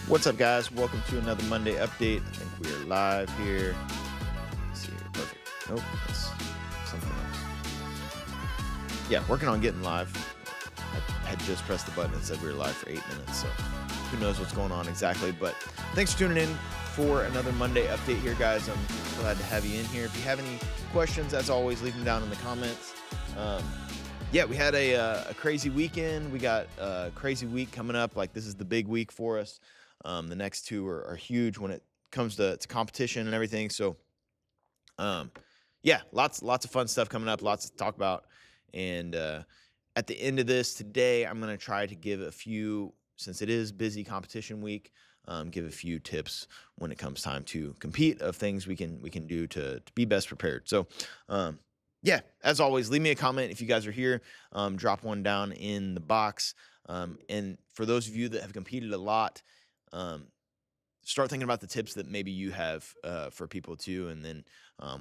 What's up, guys? Welcome to another Monday update. I think we are live here. Let's see here. Perfect. Nope, that's something else. Yeah, working on getting live. I had just pressed the button and said we were live for 8 minutes, so who knows what's going on exactly. But thanks for tuning in for another Monday update here, guys. I'm glad to have you in here. If you have any questions, as always, leave them down in the comments. Yeah, we had a crazy weekend. We got a crazy week coming up. Like, this is the big week for us. The next two are huge when it comes to competition and everything. So, yeah, lots of fun stuff coming up, lots to talk about. And at the end of this today, I'm going to try to give a few, since it is busy competition week, give a few tips when it comes time to compete of things we can do to be best prepared. So, yeah, as always, leave me a comment if you guys are here. Drop one down in the box. And for those of you that have competed a lot, start thinking about the tips that maybe you have for people too, and then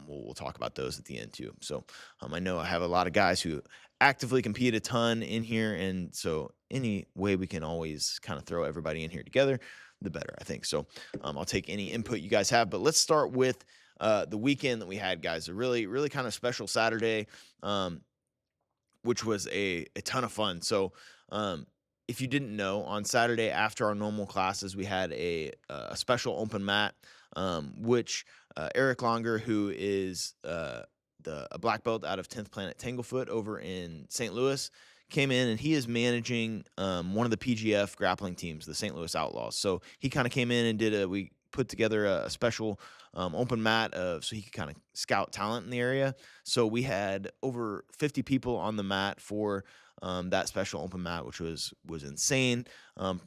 we'll talk about those at the end too. So I know I have a lot of guys who actively compete a ton in here, and so any way we can always kind of throw everybody in here together, the better, I think. So I'll take any input you guys have, but let's start with the weekend that we had, guys. A really kind of special Saturday, which was a ton of fun. So if you didn't know, on Saturday after our normal classes, we had a special open mat, which Eric Longer, who is a black belt out of 10th Planet Tanglefoot over in St. Louis, came in, and he is managing one of the PGF grappling teams, the St. Louis Outlaws. So he kind of came in and we put together a special open mat so he could kind of scout talent in the area. So we had over 50 people on the mat for that special open mat, which was insane.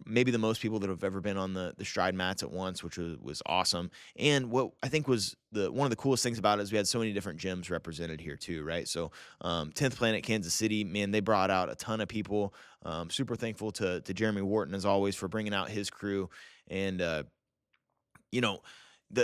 Maybe the most people that have ever been on the stride mats at once, which was awesome. And what I think was one of the coolest things about it is we had so many different gyms represented here too, right? So 10th Planet Kansas City, man, they brought out a ton of people. Super thankful to Jeremy Wharton, as always, for bringing out his crew. And you know,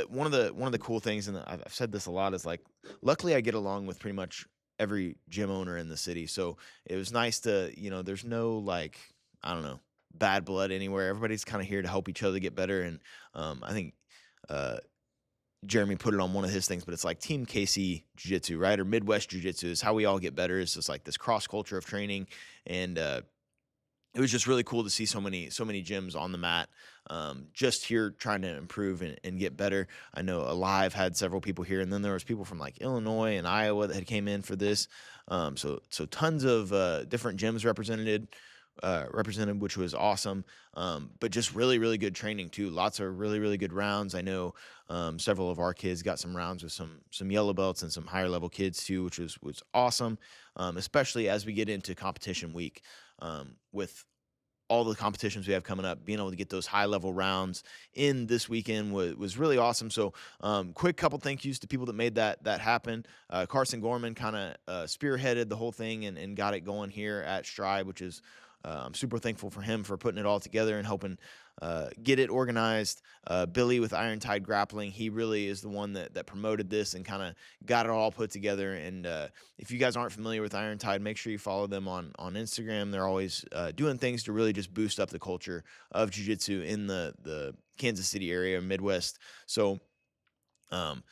one of the cool things, and I've said this a lot, is like, luckily I get along with pretty much every gym owner in the city. So it was nice to, there's no, like, I don't know, bad blood anywhere. Everybody's kind of here to help each other get better. And I think Jeremy put it on one of his things, but it's like Team KC Jiu-Jitsu, right? Or Midwest Jiu-Jitsu is how we all get better. It's just like this cross culture of training. And it was just really cool to see so many gyms on the mat, just here trying to improve and get better. I know Alive had several people here, and then there was people from like Illinois and Iowa that had came in for this. So tons of different gyms represented, which was awesome. But just really good training too. Lots of really good rounds. I know several of our kids got some rounds with some yellow belts and some higher level kids too, which was awesome. Especially as we get into competition week, with all the competitions we have coming up, being able to get those high level rounds in this weekend was really awesome. So quick couple thank yous to people that made that happen. Carson Gorman kind of spearheaded the whole thing and got it going here at Stride, which is I'm super thankful for him for putting it all together and helping get it organized. Billy with Iron Tide Grappling, he really is the one that promoted this and kind of got it all put together. And if you guys aren't familiar with Iron Tide, make sure you follow them on Instagram. They're always doing things to really just boost up the culture of jiu-jitsu in the Kansas City area, Midwest. So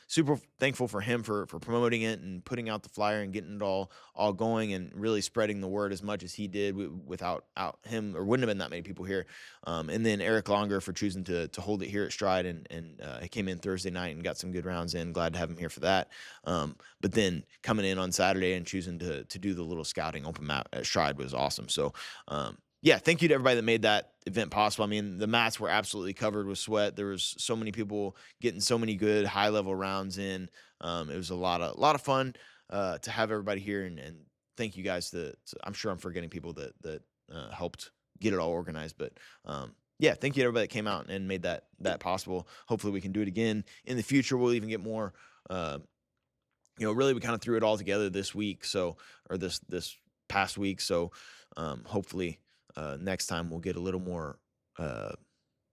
super thankful for him for promoting it and putting out the flyer and getting it all going and really spreading the word as much as he did. Without him, there wouldn't have been that many people here. And then Eric Longer for choosing to hold it here at Stride, and he came in Thursday night and got some good rounds in. Glad to have him here for that. But then coming in on Saturday and choosing to do the little scouting open mat at Stride was awesome. So yeah, thank you to everybody that made that event possible. I mean, the mats were absolutely covered with sweat. There was so many people getting so many good high level rounds in. It was a lot of fun to have everybody here, and thank you guys. I'm sure I'm forgetting people that helped get it all organized, but yeah, thank you to everybody that came out and made that possible. Hopefully we can do it again in the future. We'll even get more. Really, we kind of threw it all together this week, or this past week. So hopefully. Next time we'll get a little more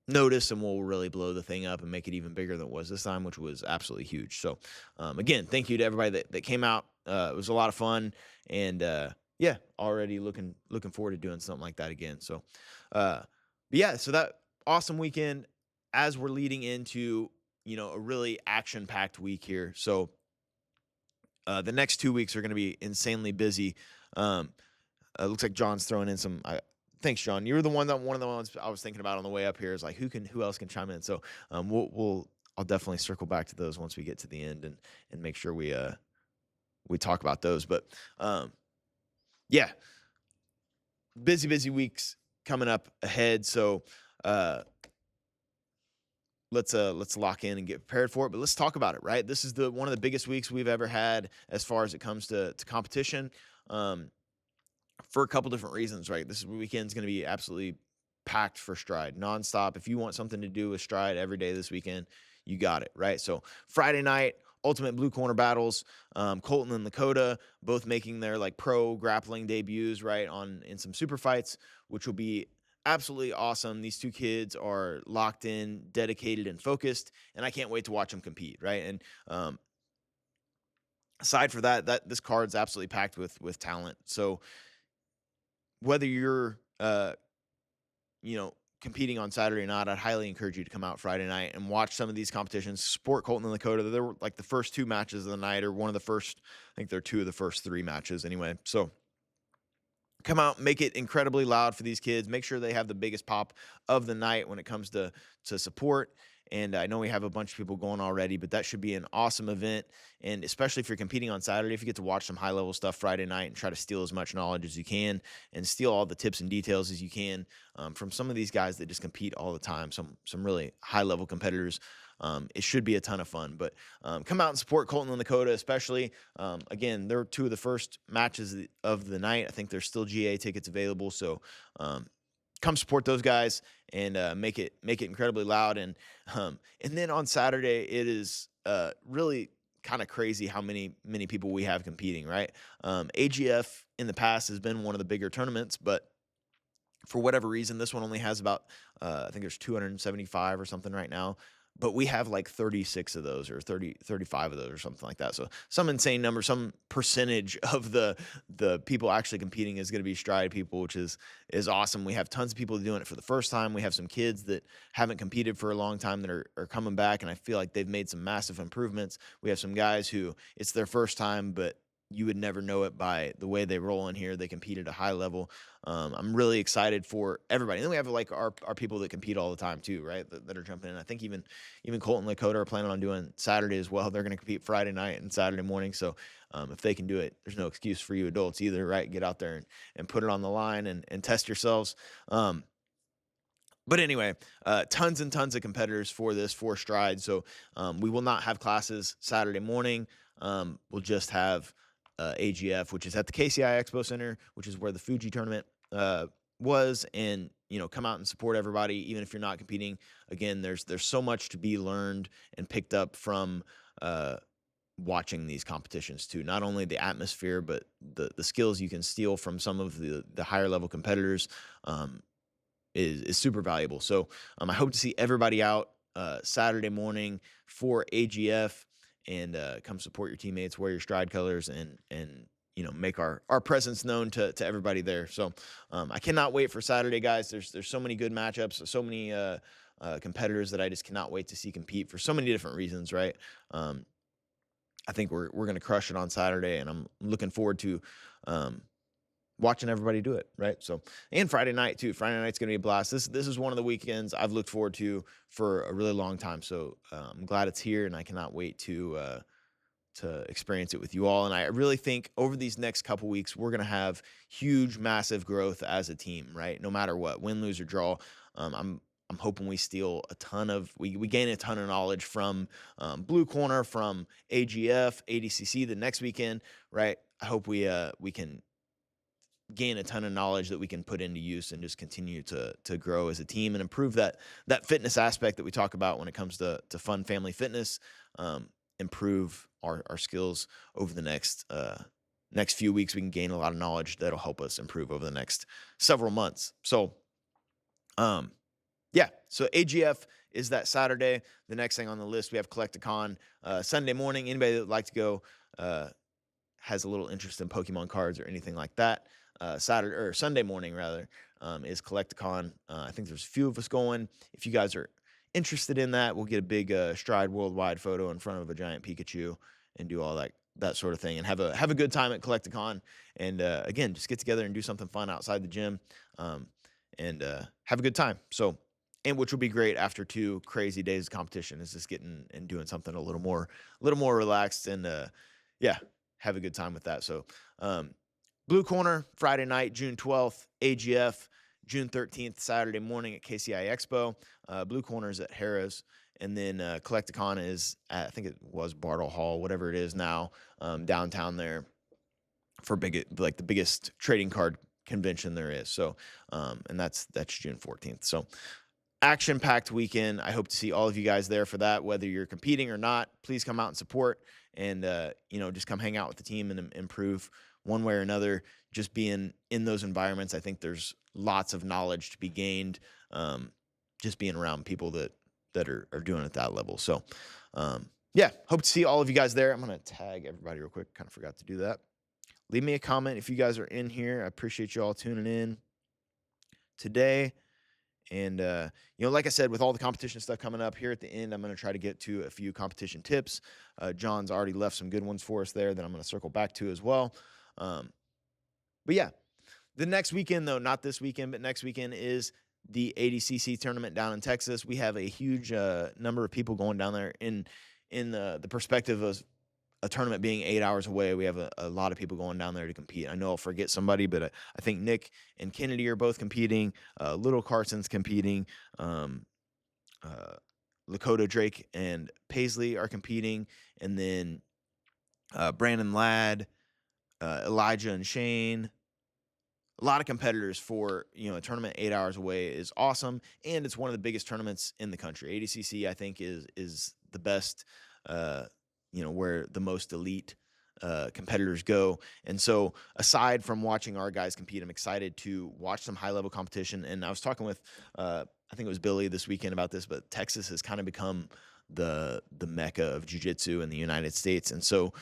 notice, and we'll really blow the thing up and make it even bigger than it was this time, which was absolutely huge. So again, thank you to everybody that came out. It was a lot of fun, and yeah, already looking forward to doing something like that again. So yeah, so that awesome weekend. as we're leading into, a really action-packed week here. So the next 2 weeks are going to be insanely busy. Looks like John's throwing in some. Thanks, John. You were one of the ones I was thinking about on the way up here. Is like who else can chime in? So I'll definitely circle back to those once we get to the end and make sure we talk about those. But yeah, busy weeks coming up ahead. So let's lock in and get prepared for it. But let's talk about it, right? This is one of the biggest weeks we've ever had as far as it comes to competition. For a couple different reasons, right? This weekend's going to be absolutely packed for Stride, nonstop. If you want something to do with Stride every day this weekend, you got it, right? So Friday night, Ultimate Blue Corner battles, Colton and Lakota both making their like pro grappling debuts, right, in some super fights, which will be absolutely awesome. These two kids are locked in, dedicated, and focused, and I can't wait to watch them compete, right? And aside for that this card's absolutely packed with talent. So whether you're competing on Saturday or not, I'd highly encourage you to come out Friday night and watch some of these competitions. Support Colton and Lakota. They were like the first two matches of the night, or one of the first, I think they're two of the first three matches anyway. So come out, make it incredibly loud for these kids. Make sure they have the biggest pop of the night when it comes to support. And I know we have a bunch of people going already, but that should be an awesome event. And especially if you're competing on Saturday, if you get to watch some high-level stuff Friday night and try to steal as much knowledge as you can and steal all the tips and details as you can from some of these guys that just compete all the time, some really high-level competitors, it should be a ton of fun. But come out and support Colton and Lakota, especially. Again, they're two of the first matches of the night. I think there's still GA tickets available, so come support those guys and make it incredibly loud. And then on Saturday, it is really kind of crazy how many people we have competing, right? AGF in the past has been one of the bigger tournaments, but for whatever reason, this one only has about, I think there's 275 or something right now. But we have like 36 of those, or 35 of those, or something like that. So some insane number, some percentage of the people actually competing is going to be Stride people, which is awesome. We have tons of people doing it for the first time. We have some kids that haven't competed for a long time that are coming back, and I feel like they've made some massive improvements. We have some guys who it's their first time, but you would never know it by the way they roll in here. They compete at a high level. I'm really excited for everybody. And then we have like our people that compete all the time too, right? That are jumping in. I think even Colton and Lakota are planning on doing Saturday as well. They're going to compete Friday night and Saturday morning. So if they can do it, there's no excuse for you adults either, right? Get out there and put it on the line and test yourselves. But anyway, tons and tons of competitors for Stride. So we will not have classes Saturday morning. We'll just have AGF, which is at the KCI Expo Center, which is where the Fuji tournament was, and come out and support everybody, even if you're not competing. Again, there's so much to be learned and picked up from watching these competitions too. Not only the atmosphere, but the skills you can steal from some of the higher level competitors is super valuable. So I hope to see everybody out Saturday morning for AGF. And come support your teammates, wear your Stride colors, and make our presence known to everybody there. So I cannot wait for Saturday, guys. There's so many good matchups, so many competitors that I just cannot wait to see compete for so many different reasons, right? I think we're going to crush it on Saturday, and I'm looking forward to watching everybody do it, right? So, and Friday night too. Friday night's going to be a blast. This is one of the weekends I've looked forward to for a really long time. So I'm glad it's here, and I cannot wait to experience it with you all. And I really think over these next couple weeks, we're going to have huge, massive growth as a team, right? No matter what, win, lose, or draw. I'm hoping we steal we gain a ton of knowledge from Blue Corner, from AGF, ADCC the next weekend, right? I hope we can gain a ton of knowledge that we can put into use and just continue to grow as a team and improve that fitness aspect that we talk about when it comes to fun family fitness, improve our skills over the next few weeks. We can gain a lot of knowledge that'll help us improve over the next several months. So, so AGF is that Saturday. The next thing on the list, we have Collecticon Sunday morning. Anybody that would like to go has a little interest in Pokemon cards or anything like that, Saturday or Sunday morning rather, is Collecticon. I think there's a few of us going. If you guys are interested in that, we'll get a big Stride Worldwide photo in front of a giant Pikachu and do all that sort of thing, and have a good time at Collecticon. And again, just get together and do something fun outside the gym, and have a good time. So, and which will be great after 2 crazy days of competition, is just getting and doing something a little more relaxed, and yeah, have a good time with that. So, Blue Corner Friday night, June 12th, AGF June 13th, Saturday morning at KCI Expo. Blue Corner is at Harrah's. And then Collecticon is at, I think it was Bartle Hall, whatever it is now, downtown there, for the biggest trading card convention there is. So, and that's June 14th. So, action-packed weekend. I hope to see all of you guys there for that, whether you're competing or not. Please come out and support, and just come hang out with the team and improve one way or another. Just being in those environments, I think there's lots of knowledge to be gained, just being around people that are doing it at that level. So, hope to see all of you guys there. I'm going to tag everybody real quick. Kind of forgot to do that. Leave me a comment if you guys are in here. I appreciate you all tuning in today. And, like I said, with all the competition stuff coming up here at the end, I'm going to try to get to a few competition tips. John's already left some good ones for us there that I'm going to circle back to as well. But yeah, the next weekend, though, not this weekend, but next weekend, is the ADCC tournament down in Texas. We have a huge number of people going down there in the perspective of a tournament being 8 hours away. We have a lot of people going down there to compete. I know I'll forget somebody, but I think Nick and Kennedy are both competing. Little Carson's competing. Lakota Drake and Paisley are competing. And then Brandon Ladd, Elijah and Shane. A lot of competitors for, a tournament 8 hours away is awesome. And it's one of the biggest tournaments in the country. ADCC, I think, is the best, where the most elite competitors go. And so aside from watching our guys compete, I'm excited to watch some high level competition. And I was talking with, I think it was Billy this weekend about this, but Texas has kind of become the mecca of jiu-jitsu in the United States. And so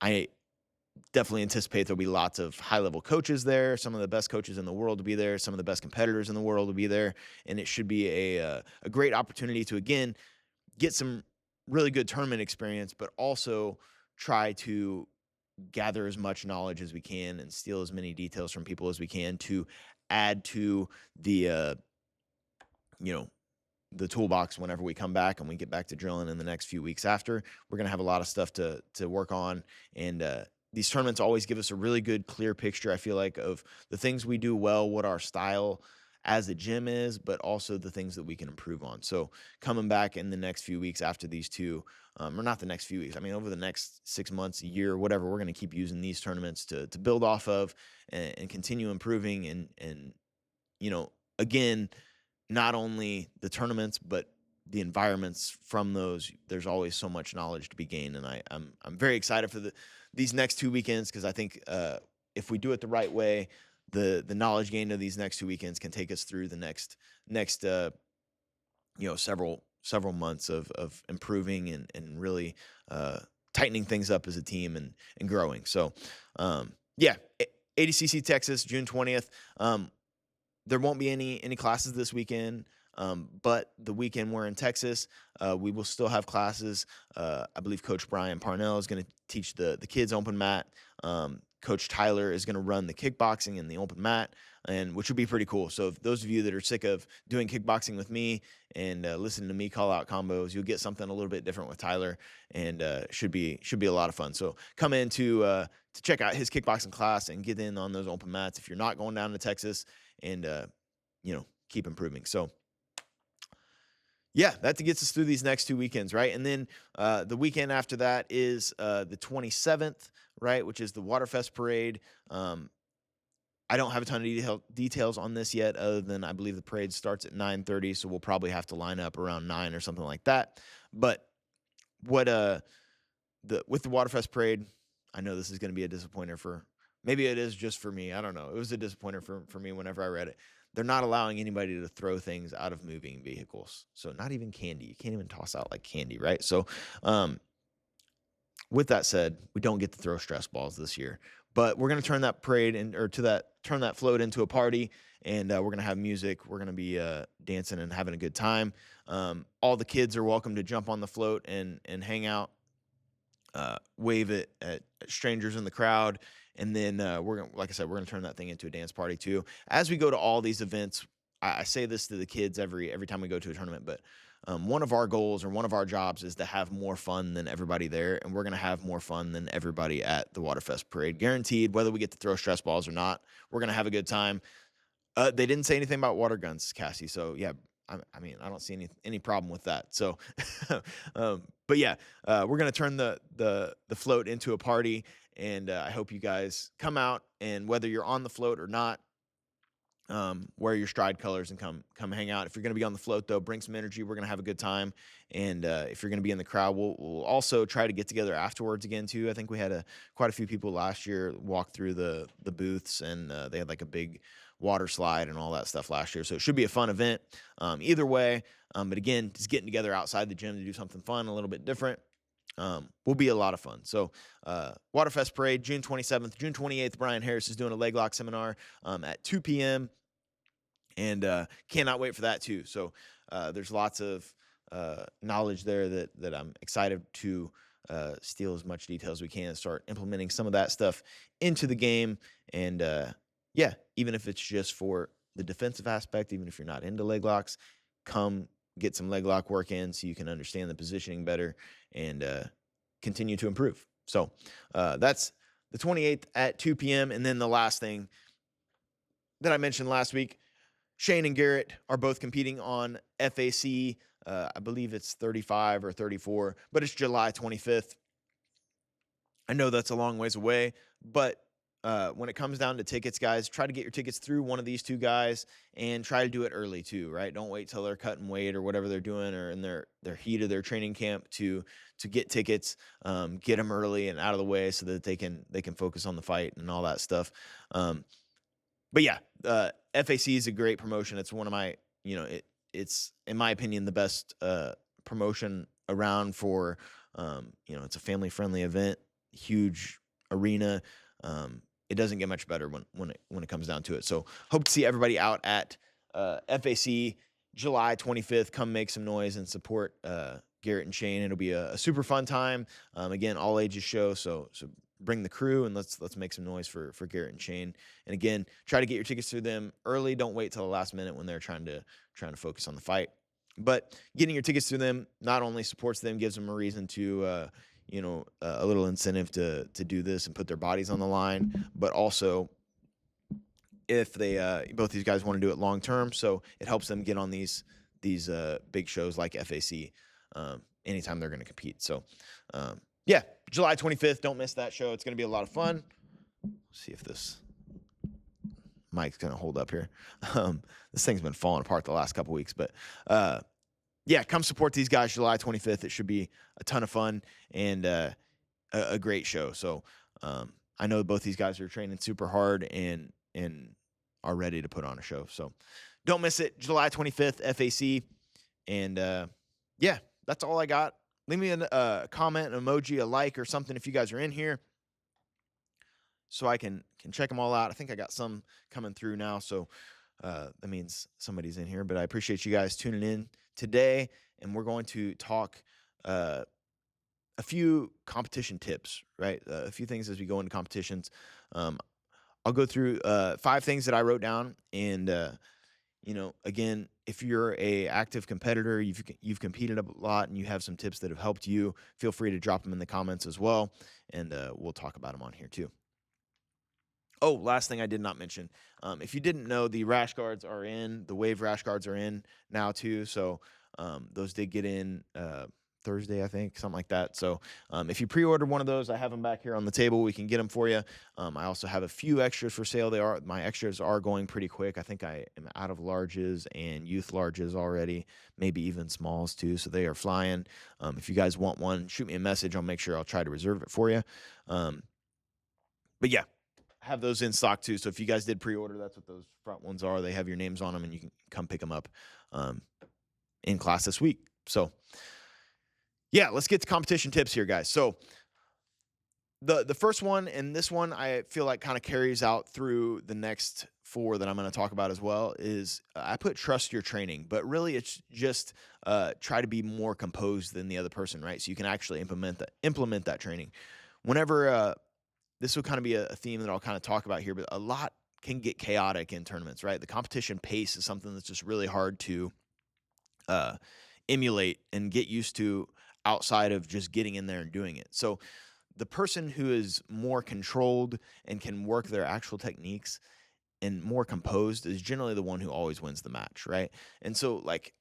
I definitely anticipate there'll be lots of high-level coaches there. Some of the best coaches in the world will be there. Some of the best competitors in the world will be there. And it should be a great opportunity to, again, get some really good tournament experience, but also try to gather as much knowledge as we can and steal as many details from people as we can to add to the toolbox whenever we come back and we get back to drilling in the next few weeks after. We're going to have a lot of stuff to work on. And these tournaments always give us a really good, clear picture, I feel like, of the things we do well, what our style as a gym is, but also the things that we can improve on. So coming back in the next few weeks after these two, or not the next few weeks, I mean, over the next 6 months, a year, whatever, we're going to keep using these tournaments to build off of and continue improving. And again, not only the tournaments, but the environments from those. There's always so much knowledge to be gained. And I'm very excited for these next 2 weekends, because I think if we do it the right way, the knowledge gained of these next 2 weekends can take us through the next several months of improving and really tightening things up as a team and growing. So ADCC Texas, June 20th. There won't be any classes this weekend, but the weekend we're in Texas, we will still have classes. I believe Coach Brian Parnell is going to teach the kids open mat. Coach Tyler is going to run the kickboxing and the open mat, and which would be pretty cool. So if those of you that are sick of doing kickboxing with me and listening to me call out combos, you'll get something a little bit different with Tyler, and should be a lot of fun. So come in to check out his kickboxing class and get in on those open mats if you're not going down to Texas, and keep improving. So yeah, that gets us through these next 2 weekends, right? And then the weekend after that is the 27th, right, which is the Waterfest Parade. I don't have a ton of details on this yet, other than I believe the parade starts at 9:30, so we'll probably have to line up around 9 or something like that. But with the Waterfest Parade, I know this is going to be a disappointer maybe it is just for me. I don't know. It was a disappointer for me whenever I read it. They're not allowing anybody to throw things out of moving vehicles. So not even candy. You can't even toss out like candy, right? So with that said, we don't get to throw stress balls this year. But we're going to turn that turn that float into a party, and we're going to have music. We're going to be dancing and having a good time. All the kids are welcome to jump on the float and hang out, wave it at strangers in the crowd. And then like I said, we're going to turn that thing into a dance party too. As we go to all these events, I say this to the kids every time we go to a tournament, but one of our goals or one of our jobs is to have more fun than everybody there, and we're going to have more fun than everybody at the Waterfest parade. Guaranteed, whether we get to throw stress balls or not, we're going to have a good time. They didn't say anything about water guns, Cassie, so yeah, I mean, I don't see any problem with that. So, but yeah, we're going to turn the float into a party, and I hope you guys come out, and whether you're on the float or not, wear your stride colors and come hang out. If you're going to be on the float, though, bring some energy. We're going to have a good time. And if you're going to be in the crowd, we'll also try to get together afterwards again, too. I think we had quite a few people last year walk through the booths, and they had like a big water slide and all that stuff last year. So it should be a fun event either way. But again, just getting together outside the gym to do something fun, a little bit different, will be a lot of fun. So Waterfest Parade, June 27th. June 28th, Brian Harris is doing a leg lock seminar at 2 p.m. And cannot wait for that too. So there's lots of knowledge there that I'm excited to steal as much detail as we can and start implementing some of that stuff into the game. And yeah, even if it's just for the defensive aspect, even if you're not into leg locks, come get some leg lock work in so you can understand the positioning better and continue to improve. So that's the 28th at 2 p.m. And then the last thing that I mentioned last week, Shane and Garrett are both competing on FAC. I believe it's 35 or 34, but it's July 25th. I know that's a long ways away, but when it comes down to tickets, guys, try to get your tickets through one of these two guys and try to do it early too, right? Don't wait till they're cutting weight or whatever they're doing or in their heat of their training camp to get tickets. Get them early and out of the way so that they can focus on the fight and all that stuff. But yeah, FAC is a great promotion. It's one of my, it's in my opinion the best promotion around for, it's a family friendly event, huge arena. It doesn't get much better when it comes down to it. So hope to see everybody out at FAC July 25th. Come make some noise and support Garrett and Shane. It'll be a super fun time. Again, all ages show. So bring the crew and let's make some noise for Garrett and Shane. And again, try to get your tickets through them early. Don't wait till the last minute when they're trying to focus on the fight. But getting your tickets through them not only supports them, gives them a reason to a little incentive to do this and put their bodies on the line, but also if they both these guys want to do it long term, so it helps them get on these big shows like FAC anytime they're going to compete. So yeah, July 25th. Don't miss that show. It's going to be a lot of fun. Let's see if this mic's going to hold up here. This thing's been falling apart the last couple weeks, but yeah, come support these guys July 25th. It should be a ton of fun and a great show. So I know both these guys are training super hard and are ready to put on a show. So don't miss it. July 25th, FAC. And yeah, that's all I got. Leave me a comment, an emoji, a like, or something if you guys are in here so I can check them all out. I think I got some coming through now, so that means somebody's in here. But I appreciate you guys tuning in today, and we're going to talk a few competition tips, right? A few things as we go into competitions. I'll go through 5 things that I wrote down, and again, if you're a active competitor, you've competed a lot, and you have some tips that have helped you, feel free to drop them in the comments as well, and we'll talk about them on here too. Oh, last thing I did not mention. If you didn't know, the rash guards are in. The Wave rash guards are in now too. So those did get in Thursday, I think, something like that. So if you pre-ordered one of those, I have them back here on the table. We can get them for you. I also have a few extras for sale. My extras are going pretty quick. I think I am out of larges and youth larges already, maybe even smalls too. So they are flying. If you guys want one, shoot me a message. I'll make sure I'll try to reserve it for you. But yeah, have those in stock too. So if you guys did pre-order, that's what those front ones are. They have your names on them, and you can come pick them up in class this week. So yeah, let's get to competition tips here, guys. So The first one and this one I feel like kind of carries out through the next four that I'm going to talk about as well is I put trust your training, but really it's just try to be more composed than the other person, right? So you can actually implement that training. Whenever this will kind of be a theme that I'll kind of talk about here, but a lot can get chaotic in tournaments, right? The competition pace is something that's just really hard to uh, emulate and get used to outside of just getting in there and doing it. So the person who is more controlled and can work their actual techniques and more composed is generally the one who always wins the match, right? And so like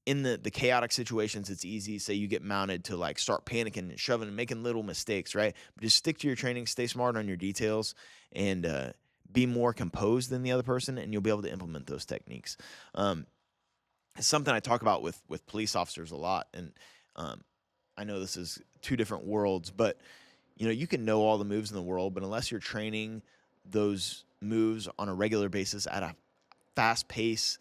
in the chaotic situations, it's easy. Say you get mounted to like start panicking and shoving and making little mistakes, right? But just stick to your training, stay smart on your details, and be more composed than the other person, and you'll be able to implement those techniques. It's something I talk about with police officers a lot, and I know this is two different worlds, but you can know all the moves in the world, but unless you're training those moves on a regular basis at a fast pace,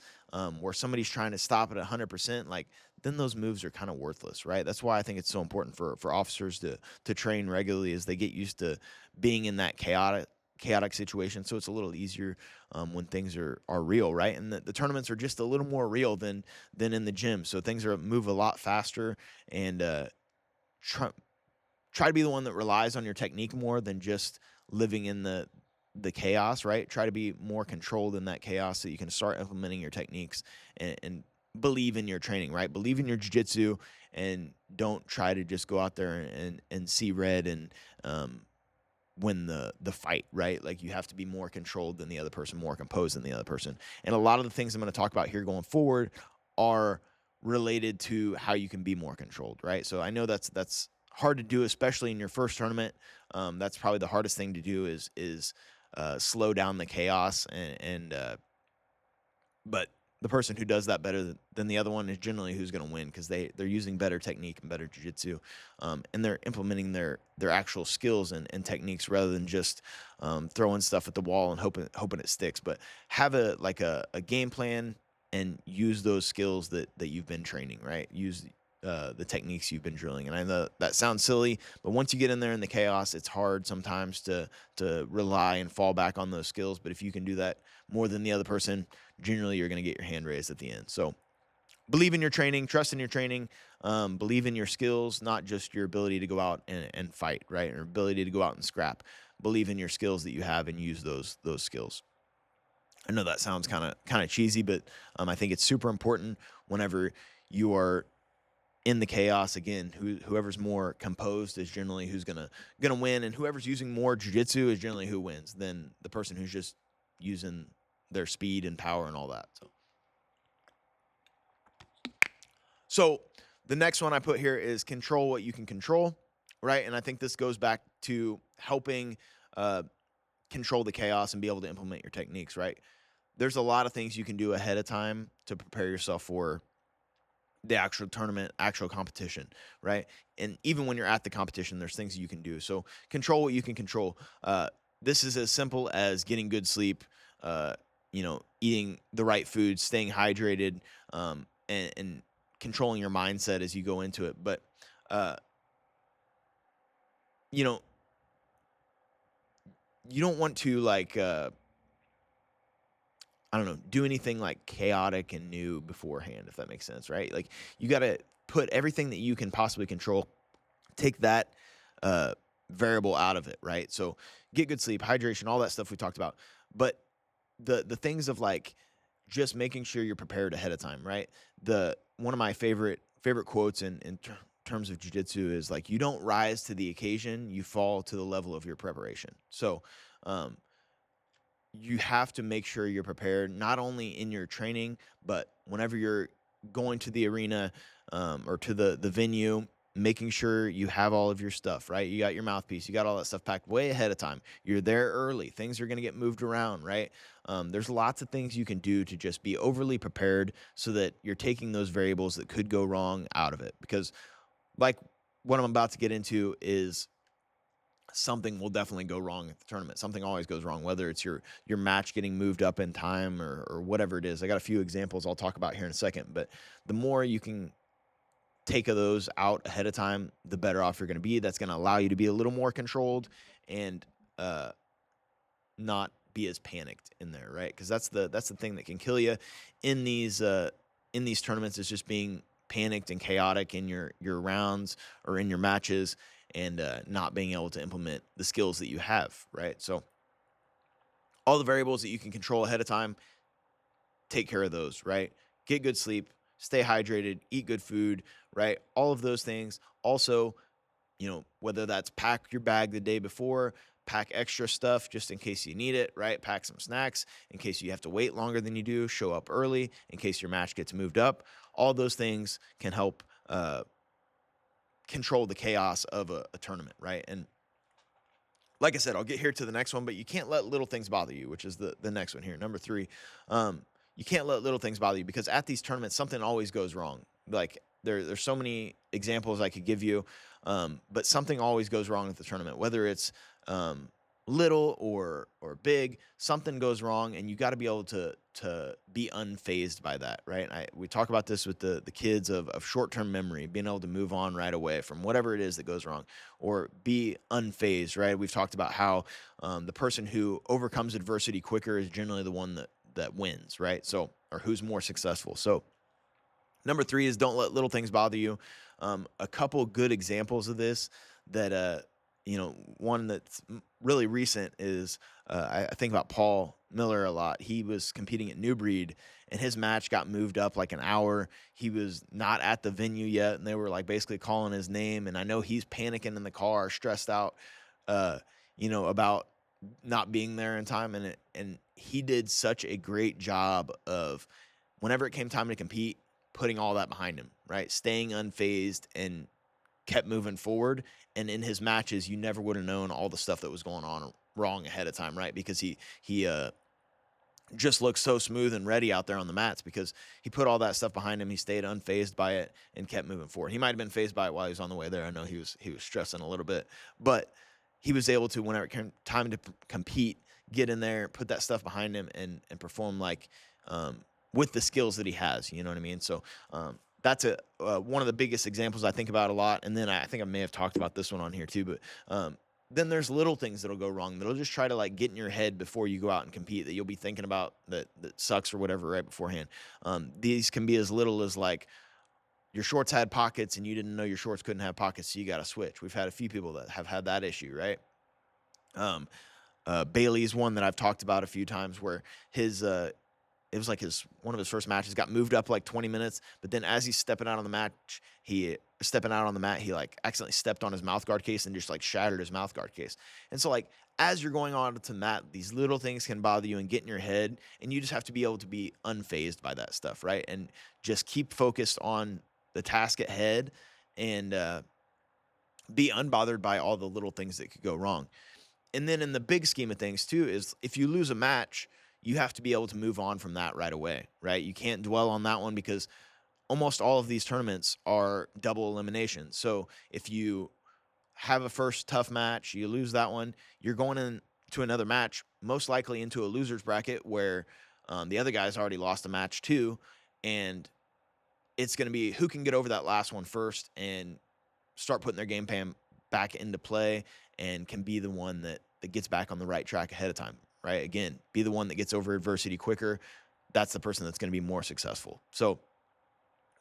where somebody's trying to stop at 100%, like then those moves are kind of worthless, right? That's why I think it's so important for officers to train regularly as they get used to being in that chaotic situation. So it's a little easier when things are real, right? And the tournaments are just a little more real than in the gym. So things move a lot faster, and try to be the one that relies on your technique more than just living in the chaos, right? Try to be more controlled in that chaos so you can start implementing your techniques and believe in your training, right? Believe in your jiu-jitsu, and don't try to just go out there and see red and win the fight, right? Like you have to be more controlled than the other person, more composed than the other person. And a lot of the things I'm going to talk about here going forward are related to how you can be more controlled, right? So I know that's hard to do, especially in your first tournament. That's probably the hardest thing to do is slow down the chaos, but the person who does that better than the other one is generally who's going to win, because they're using better technique and better jiu-jitsu, and they're implementing their actual skills and techniques rather than just throwing stuff at the wall and hoping it sticks. But have a game plan and use those skills that you've been training, right? Use the techniques you've been drilling. And I know that sounds silly, but once you get in there in the chaos, it's hard sometimes to rely and fall back on those skills. But if you can do that more than the other person, generally you're going to get your hand raised at the end. So believe in your training, trust in your training, believe in your skills, not just your ability to go out and fight, right? Or ability to go out and scrap. Believe in your skills that you have and use those skills. I know that sounds kind of cheesy, but I think it's super important whenever you are in the chaos. Again, whoever's more composed is generally who's gonna win, and whoever's using more jiu-jitsu is generally who wins than the person who's just using their speed and power and all that. So the next one I put here is control what you can control, right? And I think this goes back to helping control the chaos and be able to implement your techniques, right? There's a lot of things you can do ahead of time to prepare yourself for the actual tournament, actual competition, right? And even when you're at the competition, there's things you can do. So control what you can control. This is as simple as getting good sleep, eating the right food, staying hydrated, and controlling your mindset as you go into it. But, you don't want to do anything like chaotic and new beforehand, if that makes sense, right? Like you got to put everything that you can possibly control, take that variable out of it, right? So get good sleep, hydration, all that stuff we talked about. But the things of like just making sure you're prepared ahead of time, right? One of my favorite quotes in terms of jiu-jitsu is like, you don't rise to the occasion, you fall to the level of your preparation. So you have to make sure you're prepared, not only in your training, but whenever you're going to the arena or to the venue, making sure you have all of your stuff, right? You got your mouthpiece, you got all that stuff packed way ahead of time. You're there early. Things are going to get moved around, right? There's lots of things you can do to just be overly prepared so that you're taking those variables that could go wrong out of it. Because like what I'm about to get into is something will definitely go wrong at the tournament. Something always goes wrong, whether it's your match getting moved up in time or whatever it is. I got a few examples I'll talk about here in a second, but the more you can take those out ahead of time, the better off you're going to be. That's going to allow you to be a little more controlled and not be as panicked in there, right? Because that's the thing that can kill you in these tournaments, is just being panicked and chaotic in your rounds or in your matches, and not being able to implement the skills that you have, right? So all the variables that you can control ahead of time, take care of those, right? Get good sleep, stay hydrated, eat good food, right? All of those things. Also, whether that's pack your bag the day before, pack extra stuff just in case you need it, right? Pack some snacks in case you have to wait longer than you do, show up early in case your match gets moved up. All those things can help control the chaos of a tournament, right? And like I said, I'll get here to the next one, but you can't let little things bother you, which is the next one here. Number 3, you can't let little things bother you, because at these tournaments, something always goes wrong. Like there's so many examples I could give you, but something always goes wrong at the tournament, whether it's little or big. Something goes wrong, and you got to be able to be unfazed by that, right? We talk about this with the kids of short-term memory, being able to move on right away from whatever it is that goes wrong, or be unfazed, right? We've talked about how the person who overcomes adversity quicker is generally the one that wins, right? So, or who's more successful. So number 3 is don't let little things bother you. A couple good examples of this that one that's really recent is I think about Paul Miller a lot. He was competing at New Breed, and his match got moved up like an hour. He was not at the venue yet, and they were like basically calling his name. And I know he's panicking in the car, stressed out, about not being there in time. And he did such a great job of, whenever it came time to compete, putting all that behind him, right? Staying unfazed and kept moving forward. And in his matches, you never would have known all the stuff that was going on wrong ahead of time, right? Because he just looked so smooth and ready out there on the mats, because he put all that stuff behind him. He stayed unfazed by it and kept moving forward. He might have been fazed by it while he was on the way there. I know he was stressing a little bit, but he was able to, whenever it came time to compete, get in there, put that stuff behind him, and perform like with the skills that he has. You know what I mean? So that's one of the biggest examples I think about a lot. And then I think I may have talked about this one on here too, but then there's little things that'll go wrong that'll just try to like get in your head before you go out and compete, that you'll be thinking about that sucks or whatever right beforehand. These can be as little as like your shorts had pockets and you didn't know your shorts couldn't have pockets, so you got to switch. We've had a few people that have had that issue, right? Bailey's one that I've talked about a few times, where his it was like one of his first matches got moved up like 20 minutes, but then as he's stepping out on the mat, he like accidentally stepped on his mouthguard case and just like shattered his mouthguard case. And so like as you're going on to mat, these little things can bother you and get in your head, and you just have to be able to be unfazed by that stuff, right? And just keep focused on the task at head, and be unbothered by all the little things that could go wrong. And then in the big scheme of things too, is if you lose a match, you have to be able to move on from that right away, right? You can't dwell on that one, because almost all of these tournaments are double elimination. So if you have a first tough match, you lose that one, you're going into another match, most likely into a loser's bracket, where the other guy's already lost a match too. And it's going to be who can get over that last one first and start putting their game plan back into play, and can be the one that gets back on the right track ahead of time. Right? Again, be the one that gets over adversity quicker. That's the person that's going to be more successful. So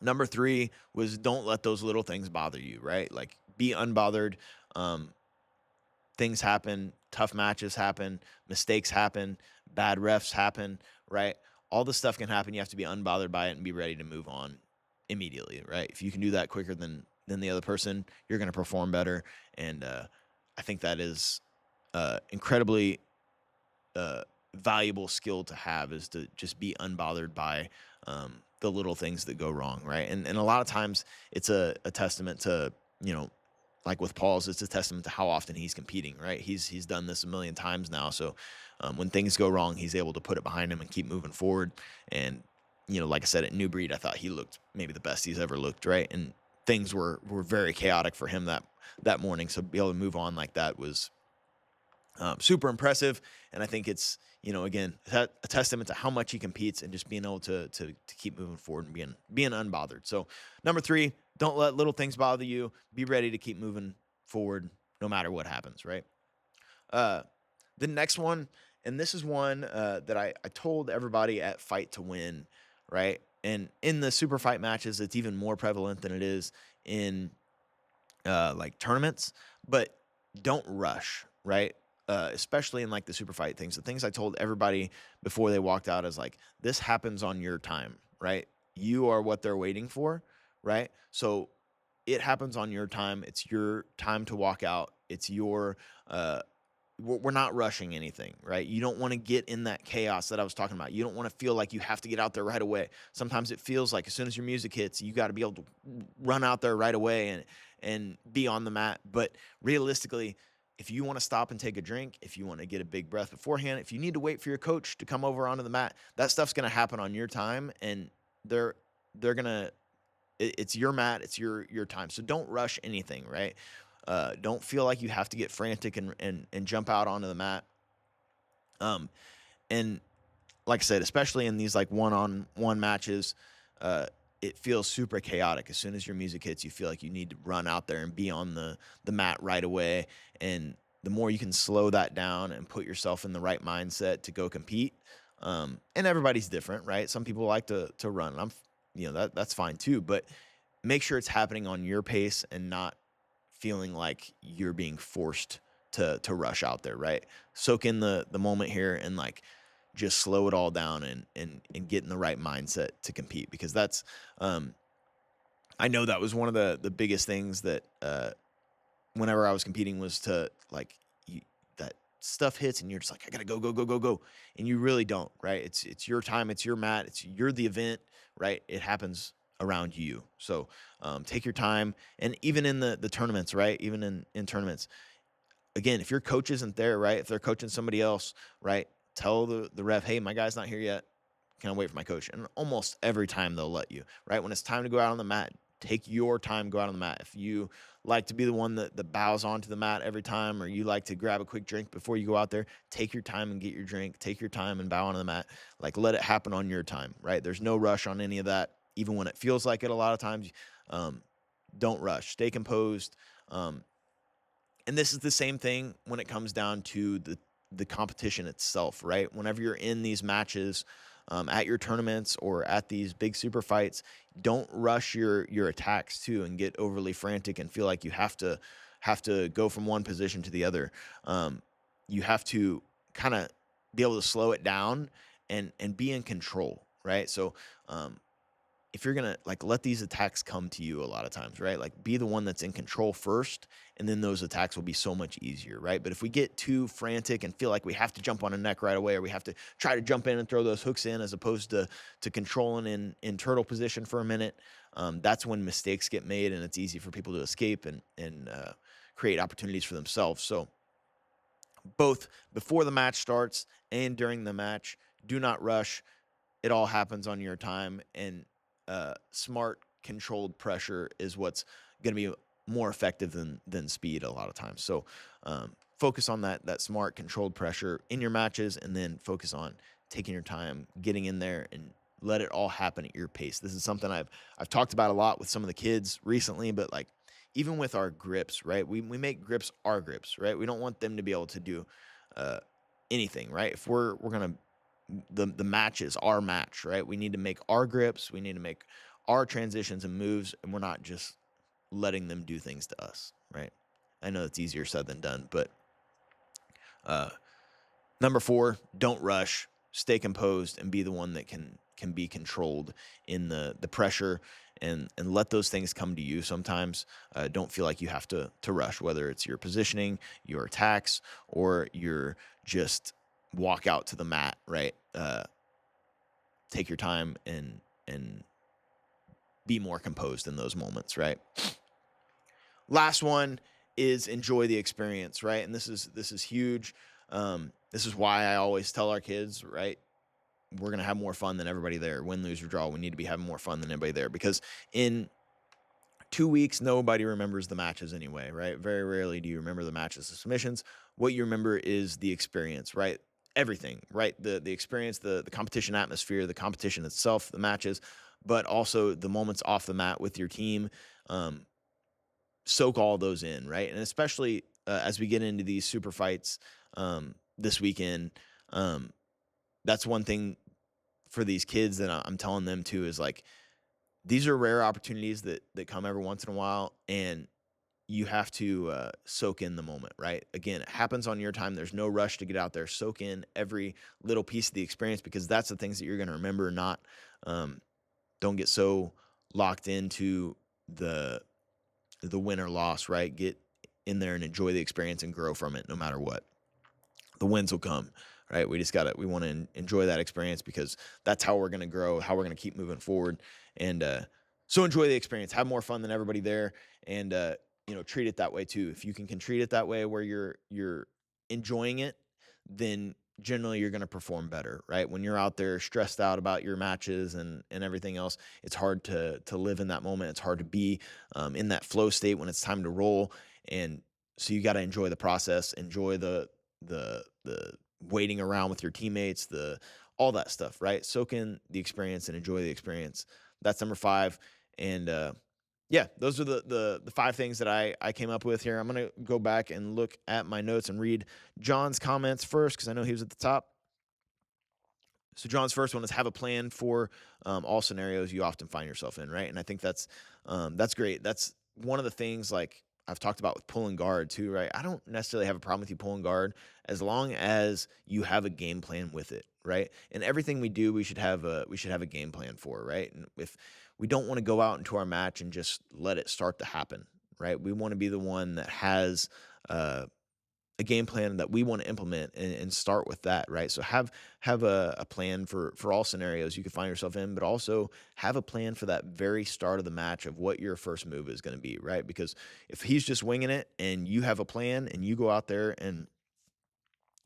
number 3 was don't let those little things bother you, right? Like be unbothered. Things happen, tough matches happen, mistakes happen, bad refs happen, right? All this stuff can happen. You have to be unbothered by it and be ready to move on immediately, right? If you can do that quicker than the other person, you're going to perform better. And I think that is incredibly valuable skill to have, is to just be unbothered by the little things that go wrong, right? And a lot of times it's a testament to, like with Paul's, it's a testament to how often he's competing, right? He's done this a million times now. So when things go wrong, he's able to put it behind him and keep moving forward. And, like I said, at New Breed, I thought he looked maybe the best he's ever looked, right? And things were very chaotic for him that morning. So be able to move on like that was Super impressive. And I think it's, again, a testament to how much he competes and just being able to keep moving forward and being unbothered. So number 3, don't let little things bother you. Be ready to keep moving forward no matter what happens, right? The next one, and this is one that I told everybody at Fight to Win, right? And in the super fight matches, it's even more prevalent than it is in like tournaments, but don't rush, right? Especially in like the super fight things. The things I told everybody before they walked out is like, this happens on your time, right? You are what they're waiting for, right? So it happens on your time. It's your time to walk out. It's your, we're not rushing anything, right? You don't want to get in that chaos that I was talking about. You don't want to feel like you have to get out there right away. Sometimes it feels like as soon as your music hits, you got to be able to run out there right away and be on the mat. But realistically, if you want to stop and take a drink, if you want to get a big breath beforehand, if you need to wait for your coach to come over onto the mat, that stuff's going to happen on your time, and they're going to, it's your mat, it's your time. So don't rush anything, right? Don't feel like you have to get frantic and jump out onto the mat. And like I said, especially in these like one-on-one matches, it feels super chaotic. As soon as your music hits, you feel like you need to run out there and be on the mat right away. And the more you can slow that down and put yourself in the right mindset to go compete. And everybody's different, right? Some people like to run. That's fine too, but make sure it's happening on your pace and not feeling like you're being forced to rush out there, right? Soak in the moment here and like just slow it all down and get in the right mindset to compete, because that's I know that was one of the biggest things that whenever I was competing was to like that stuff hits and you're just like, I gotta go, and you really don't, right? It's your time, it's your mat, you're the event, right? It happens around you. So take your time. And even in the tournaments, right? Even in tournaments, again, if your coach isn't there, right? If they're coaching somebody else, right? Tell the ref, hey, my guy's not here yet. Can I wait for my coach? And almost every time they'll let you, right? When it's time to go out on the mat, take your time, go out on the mat. If you like to be the one that bows onto the mat every time, or you like to grab a quick drink before you go out there, take your time and get your drink. Take your time and bow onto the mat. Like, let it happen on your time, right? There's no rush on any of that. Even when it feels like it a lot of times, don't rush. Stay composed. And this is the same thing when it comes down to the competition itself, right? Whenever you're in these matches, at your tournaments or at these big super fights, don't rush your attacks too and get overly frantic and feel like you have to go from one position to the other. You have to kind of be able to slow it down and be in control, right? So if you're gonna like let these attacks come to you a lot of times, right? Like, be the one that's in control first, and then those attacks will be so much easier, right? But if we get too frantic and feel like we have to jump on a neck right away, or we have to try to jump in and throw those hooks in as opposed to controlling in turtle position for a minute, that's when mistakes get made, and it's easy for people to escape and create opportunities for themselves. So both before the match starts and during the match, do not rush. It all happens on your time, and smart, controlled pressure is what's going to be more effective than speed a lot of times. So focus on that smart, controlled pressure in your matches, and then focus on taking your time, getting in there, and let it all happen at your pace. This is something I've talked about a lot with some of the kids recently, but like even with our grips, right? We make grips our grips, right? We don't want them to be able to do anything, right? If we're gonna the match is our match, right? We need to make our grips, we need to make our transitions and moves, and we're not just letting them do things to us, right? I know it's easier said than done, but number 4, don't rush, stay composed, and be the one that can be controlled in the pressure, and let those things come to you. Sometimes don't feel like you have to rush, whether it's your positioning, your attacks, or your just walk out to the mat, right? Take your time and be more composed in those moments, right? Last one is enjoy the experience, right? And this is huge. This is why I always tell our kids, right? We're going to have more fun than everybody there. Win, lose, or draw. We need to be having more fun than everybody there, because in 2 weeks, nobody remembers the matches anyway, right? Very rarely do you remember the matches, the submissions. What you remember is the experience, right? Everything, right? The experience, the competition atmosphere, the competition itself, the matches, but also the moments off the mat with your team. Soak all those in, right? And especially as we get into these super fights this weekend, that's one thing for these kids that I'm telling them too is like, these are rare opportunities that come every once in a while, and you have to soak in the moment, right? Again, it happens on your time. There's no rush to get out there. Soak in every little piece of the experience, because that's the things that you're going to remember. Not don't get so locked into the win or loss, right? Get in there and enjoy the experience and grow from it no matter what. The wins will come, right? We want to enjoy that experience, because that's how we're going to grow, how we're going to keep moving forward. And so enjoy the experience, have more fun than everybody there, and treat it that way too. If you can treat it that way where you're enjoying it, then generally you're going to perform better, right? When you're out there stressed out about your matches and everything else, it's hard to live in that moment. It's hard to be in that flow state when it's time to roll. And so you got to enjoy the process, enjoy the waiting around with your teammates, all that stuff, right? Soak in the experience and enjoy the experience. That's number 5. And yeah, those are the 5 things that I came up with here. I'm going to go back and look at my notes and read John's comments first, because I know he was at the top. So John's first one is have a plan for all scenarios you often find yourself in, right? And I think that's great. That's one of the things, like I've talked about with pulling guard too, right? I don't necessarily have a problem with you pulling guard as long as you have a game plan with it, right? And everything we do, we should have a game plan for, right? And if we don't want to go out into our match and just let it start to happen, right? We want to be the one that has a game plan that we want to implement and start with that, right? So have a plan for all scenarios you could find yourself in, but also have a plan for that very start of the match of what your first move is going to be, right? Because if he's just winging it and you have a plan and you go out there and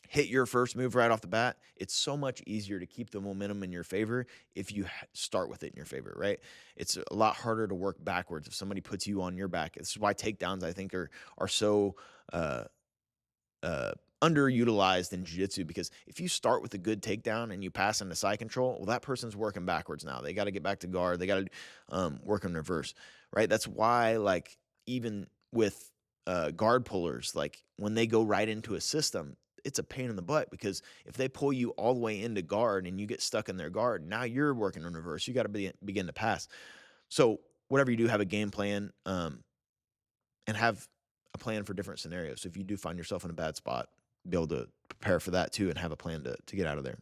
hit your first move right off the bat, it's so much easier to keep the momentum in your favor if you start with it in your favor, right? It's a lot harder to work backwards if somebody puts you on your back. This is why takedowns, I think, are so underutilized in jiu-jitsu, because if you start with a good takedown and you pass into side control, well, that person's working backwards now. They got to get back to guard. They got to work in reverse, right? That's why, like, even with guard pullers, like when they go right into a system, it's a pain in the butt, because if they pull you all the way into guard and you get stuck in their guard, now you're working in reverse. You got to begin to pass. So whatever you do, have a game plan and have a plan for different scenarios. So if you do find yourself in a bad spot, be able to prepare for that too and have a plan to get out of there.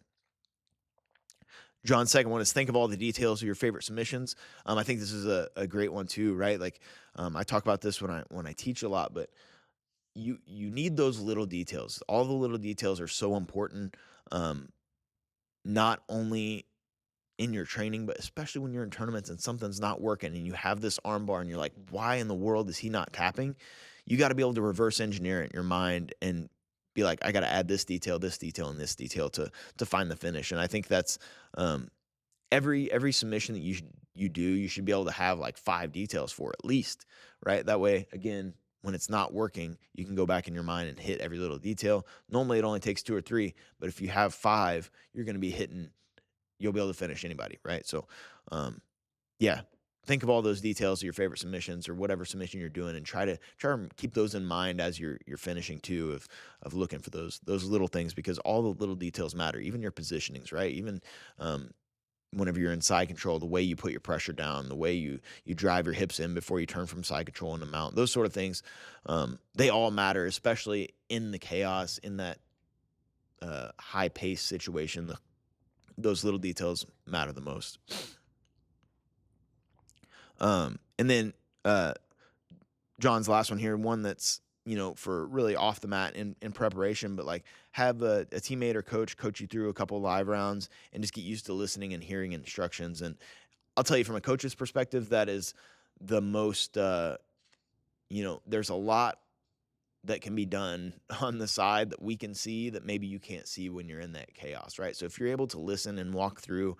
John's second one is think of all the details of your favorite submissions. I think this is a great one too, right? Like I talk about this when I teach a lot, but you need those little details. All the little details are so important, not only in your training, but especially when you're in tournaments and something's not working and you have this arm bar and you're like, why in the world is he not tapping? You got to be able to reverse engineer it in your mind and be like, I got to add this detail, and this detail to find the finish. And I think that's every submission that you do, you should be able to have like 5 details for at least, right? That way, again, when it's not working, you can go back in your mind and hit every little detail. Normally it only takes 2 or 3, but if you have 5, you're going to be hitting, you'll be able to finish anybody, right? So, yeah, think of all those details of your favorite submissions or whatever submission you're doing, and try to keep those in mind as you're finishing too, of looking for those little things, because all the little details matter. Even your positionings, right? Even whenever you're in side control, the way you put your pressure down, the way you drive your hips in before you turn from side control into mount, those sort of things, they all matter, especially in the chaos, in that high pace situation. Those little details matter the most. And then John's last one here, one that's, for really off the mat in preparation, but like have a teammate or coach you through a couple live rounds and just get used to listening and hearing instructions. And I'll tell you, from a coach's perspective, that is the most, there's a lot that can be done on the side that we can see that maybe you can't see when you're in that chaos, right? So if you're able to listen and walk through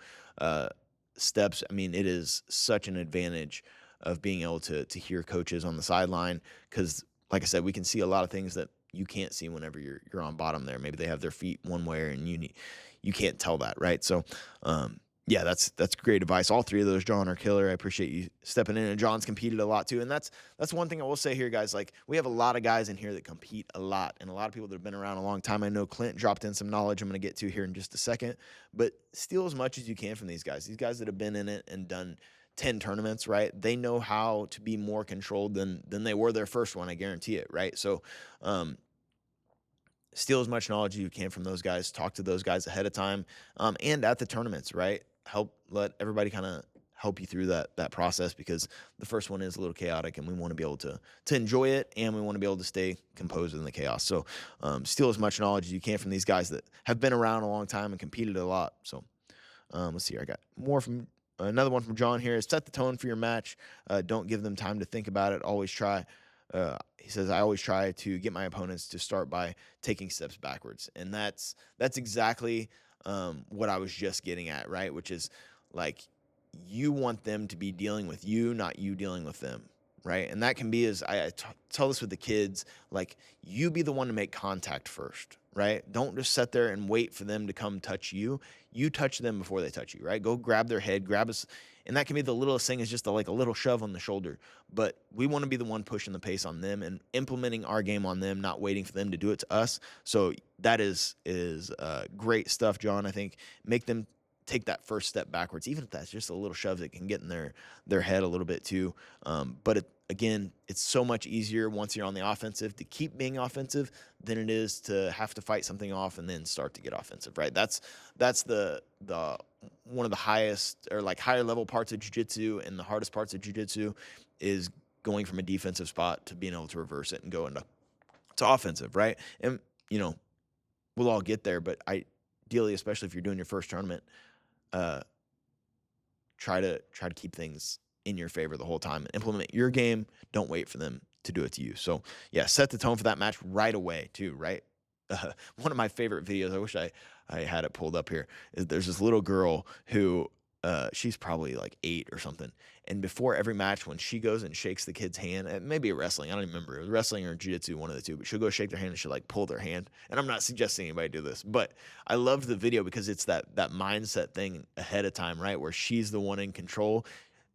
steps, I mean, it is such an advantage of being able to hear coaches on the sideline, because like I said, we can see a lot of things that you can't see whenever you're on bottom there. Maybe they have their feet one way and you can't tell that, right? So yeah, that's great advice. All three of those, John, are killer. I appreciate you stepping in. And John's competed a lot too. And that's one thing I will say here, guys. Like, we have a lot of guys in here that compete a lot, and a lot of people that have been around a long time. I know Clint dropped in some knowledge I'm going to get to here in just a second, but steal as much as you can from these guys. These guys that have been in it and done 10 tournaments, right? They know how to be more controlled than they were their first one. I guarantee it, right? So, steal as much knowledge as you can from those guys. Talk to those guys ahead of time, and at the tournaments, right? Let everybody kind of help you through that process, because the first one is a little chaotic, and we want to be able to enjoy it, and we want to be able to stay composed in the chaos. So steal as much knowledge as you can from these guys that have been around a long time and competed a lot. So let's see here. I got more from another one from John here. Is set the tone for your match. Don't give them time to think about it. Always try. He says, I always try to get my opponents to start by taking steps backwards. And that's exactly what I was just getting at, right? Which is, like, you want them to be dealing with you, not you dealing with them, right? And that can be, as I tell this with the kids, like, you be the one to make contact first, right? Don't just sit there and wait for them to come touch you. You touch them before they touch you, right? Go grab their head, and that can be the littlest thing, is just a little shove on the shoulder. But we want to be the one pushing the pace on them and implementing our game on them, not waiting for them to do it to us. So that is great stuff, John. I think make them take that first step backwards, even if that's just a little shove that can get in their head a little bit too. But again, it's so much easier once you're on the offensive to keep being offensive than it is to have to fight something off and then start to get offensive, right? That's the one of the highest, or like higher level parts of jiu-jitsu, and the hardest parts of jiu-jitsu is going from a defensive spot to being able to reverse it and go into offensive, right? And we'll all get there, but ideally, especially if you're doing your first tournament, try to keep things in your favor the whole time and implement your game. Don't wait for them to do it to you. So yeah, set the tone for that match right away too, right? One of my favorite videos, I wish I had it pulled up here, is there's this little girl who she's probably like 8 or something, and before every match, when she goes and shakes the kid's hand, maybe wrestling, I don't even remember, it was wrestling or jiu-jitsu, one of the two, but she'll go shake their hand and she'll like pull their hand. And I'm not suggesting anybody do this, but I love the video because it's that mindset thing ahead of time, right, where she's the one in control.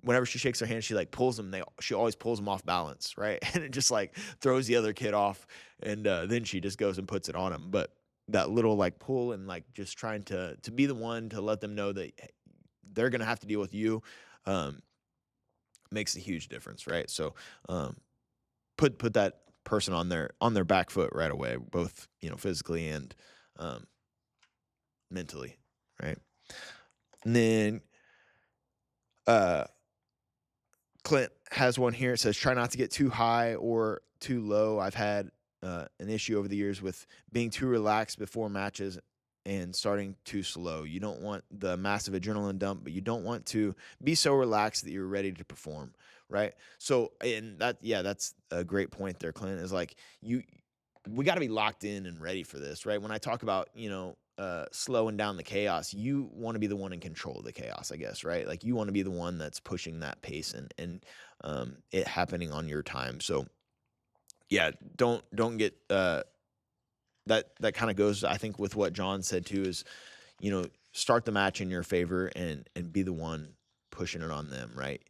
Whenever she shakes her hand, she like pulls them. She always pulls them off balance, right? And it just like throws the other kid off, and then she just goes and puts it on him. But that little like pull, and like just trying to be the one to let them know that they're gonna have to deal with you, makes a huge difference, right? So put that person on their back foot right away, both physically and mentally, right? And then Clint has one here. It says, try not to get too high or too low. I've had an issue over the years with being too relaxed before matches and starting too slow. You don't want the massive adrenaline dump, but you don't want to be so relaxed that you're ready to perform, right? So, and that's a great point there, Clint, is like, we got to be locked in and ready for this, right? When I talk about, slowing down the chaos, you want to be the one in control of the chaos, I guess, right? Like, you want to be the one that's pushing that pace and it happening on your time. So yeah, don't get that kind of goes, I think, with what John said too, is start the match in your favor and be the one pushing it on them, right?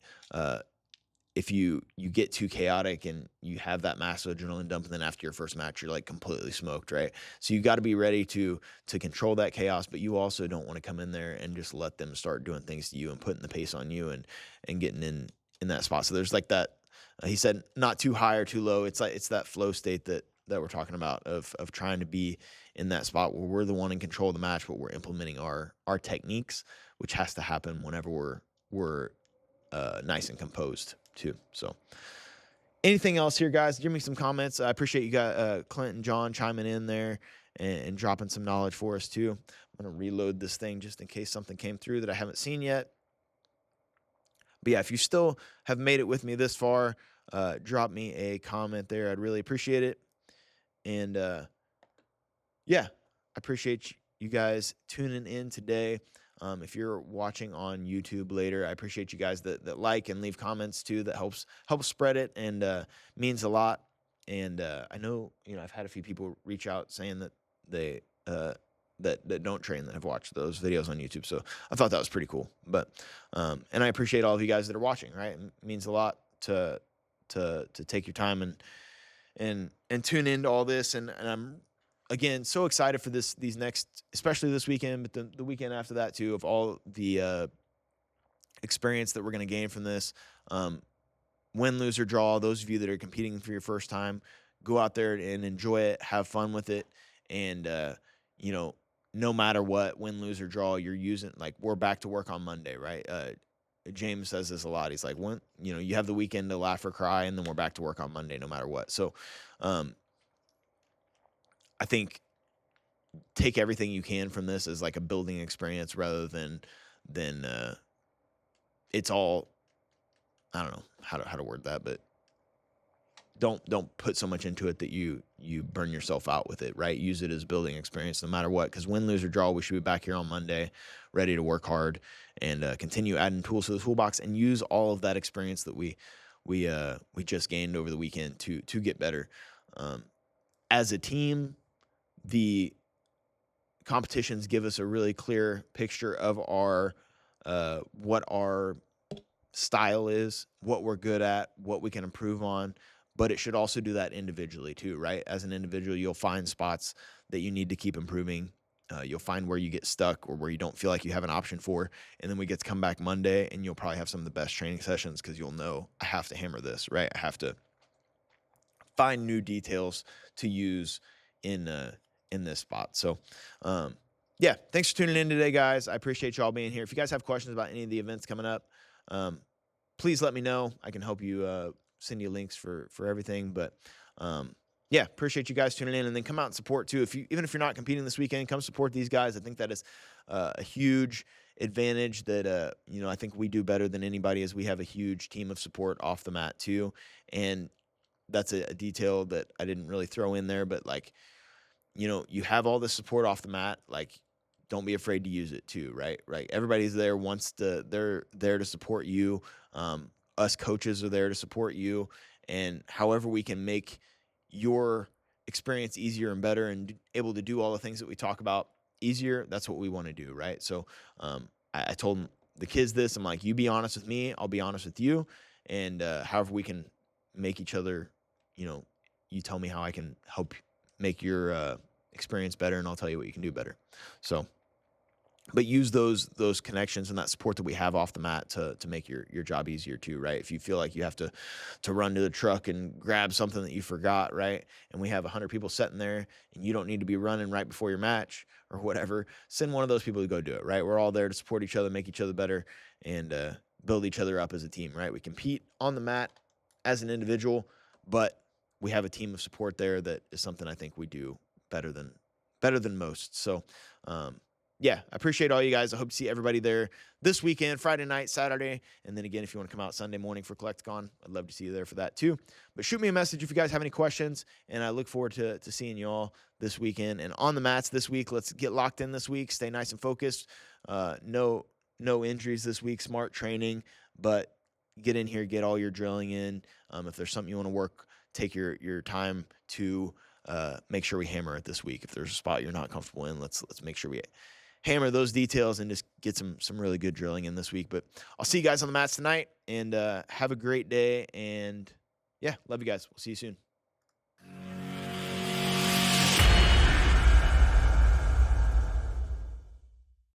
If you get too chaotic and you have that massive adrenaline dump, and then after your first match, you're like completely smoked, right? So you got to be ready to control that chaos, but you also don't want to come in there and just let them start doing things to you and putting the pace on you and getting in that spot. So there's like that, he said, not too high or too low. It's that flow state that we're talking about of trying to be in that spot where we're the one in control of the match, but we're implementing our techniques, which has to happen whenever we're nice and composed too. So anything else here, guys? Give me some comments. I appreciate you got Clint and John chiming in there and dropping some knowledge for us too. I'm going to reload this thing just in case something came through that I haven't seen yet. But yeah, if you still have made it with me this far, drop me a comment there. I'd really appreciate it. And yeah, I appreciate you guys tuning in today. If you're watching on YouTube later, I appreciate you guys that like and leave comments too. That helps spread it and means a lot. And I know, I've had a few people reach out saying that they that don't train that have watched those videos on YouTube. So I thought that was pretty cool. But and I appreciate all of you guys that are watching. Right, it means a lot to take your time and tune into all this. And I'm again so excited for these next, especially this weekend, but the weekend after that too, of all the experience that we're going to gain from this. Win, lose, or draw, those of you that are competing for your first time, go out there and enjoy it, have fun with it. And, no matter what, win, lose, or draw, you're using, like, we're back to work on Monday, right? James says this a lot. He's like, you have the weekend to laugh or cry, and then we're back to work on Monday, no matter what. So I think take everything you can from this as like a building experience rather than it's all, I don't know how to word that, but don't put so much into it that you burn yourself out with it, right? Use it as building experience no matter what, because win, lose, or draw, we should be back here on Monday ready to work hard and continue adding tools to the toolbox and use all of that experience that we just gained over the weekend to get better. As a team, the competitions give us a really clear picture of our what our style is, what we're good at, what we can improve on, but it should also do that individually too, right? As an individual, you'll find spots that you need to keep improving. You'll find where you get stuck or where you don't feel like you have an option for, and then we get to come back Monday and you'll probably have some of the best training sessions because you'll know, I have to hammer this, right? I have to find new details to use in this spot. So, yeah, thanks for tuning in today, guys. I appreciate y'all being here. If you guys have questions about any of the events coming up, please let me know. I can help you send you links for everything. But yeah, appreciate you guys tuning in, and then come out and support too. Even if you're not competing this weekend, come support these guys. I think that is a huge advantage that I think we do better than anybody, as we have a huge team of support off the mat too. And that's a detail that I didn't really throw in there, but like, you have all this support off the mat, like, don't be afraid to use it too, right? Right. Everybody's there, they're there to support you. Us coaches are there to support you. And however we can make your experience easier and better and able to do all the things that we talk about easier, that's what we want to do, right? So I told the kids this. I'm like, you be honest with me, I'll be honest with you. And however we can make each other, you tell me how I can help make your experience better, and I'll tell you what you can do better. So, but use those connections and that support that we have off the mat to make your job easier too, right? If you feel like you have to run to the truck and grab something that you forgot, right? And we have 100 people sitting there and you don't need to be running right before your match or whatever, send one of those people to go do it, right? We're all there to support each other, make each other better, and build each other up as a team, right? We compete on the mat as an individual, but we have a team of support there that is something I think we do better than most. So, yeah, I appreciate all you guys. I hope to see everybody there this weekend, Friday night, Saturday. And then again, if you want to come out Sunday morning for CollectCon, I'd love to see you there for that too. But shoot me a message if you guys have any questions. And I look forward to seeing you all this weekend. And on the mats this week, let's get locked in this week. Stay nice and focused. No injuries this week. Smart training. But get in here, get all your drilling in. If there's something you want to work, take your time to make sure we hammer it this week. If there's a spot you're not comfortable in, let's make sure we hammer those details and just get some really good drilling in this week. But I'll see you guys on the mats tonight, and have a great day. And yeah, love you guys. We'll see you soon.